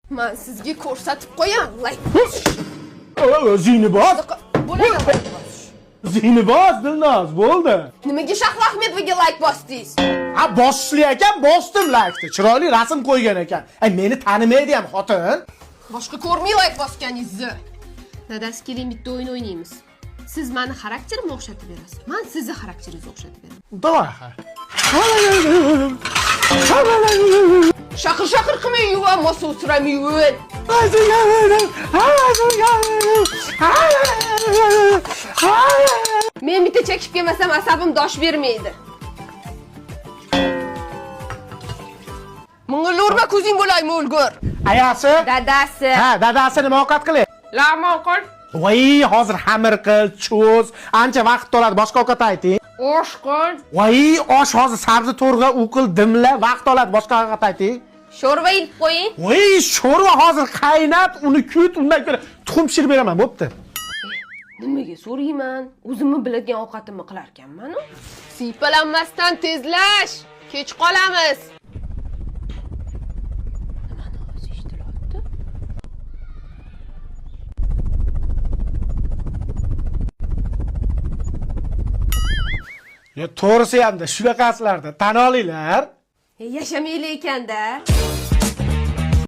Men sizga ko'rsatib qo'yam. Like. O'zingni bos. Bo'ladi. O'zingni bos, Dilnoz, bo'ldi. Nimaga Shahlo Ahmedovaga like bosdingiz? Ha, bosishli ekan, bosdim like'ni. Chiroyli rasm qo'ygan ekan. Meni tanimaydi ham xotin. Boshqa ko'rmay like bosganingizni. Dadasi keling bitta o'yin o'ynaymiz. Siz meni xarakterimni o'xshatib berasiz. Men sizni xarakteringizga o'xshatib beraman. Davay. Shaqir qilmay yuvam, mosa o'tiramay yuvin. Men bitta chekib kelmasam asabim dosh bermaydi. Mung'ilurma ko'zing bo'laymi o'lgur. Ayasi? Dadasi. Ha, dadasi nima ovqat qilay? Lama qil. Voy, hozir xamir qil, cho'z, ancha vaqt oladi. Boshqa ovqat ayting. Osh qil. Voy, osh hozir sabzi to'rg'a uqil, dimla, vaqt oladi. Boshqa ovqat ayting. Sho'rva ilib qo'ying. Voy, sho'rva hozir qaynab, uni kut, undan ko'ra tuxum pishirib beraman, bo'pti. Nimaga so'rayman? O'zimni biladigan ovqatimni qilar ekanman-ku. Siypalanmasdan tezlash. Kech qolamiz. Nimani o'zi eshitilyapti? To'g'risi ham-da shunaqasilarda tan olinglar. Yashamaylik ekanda.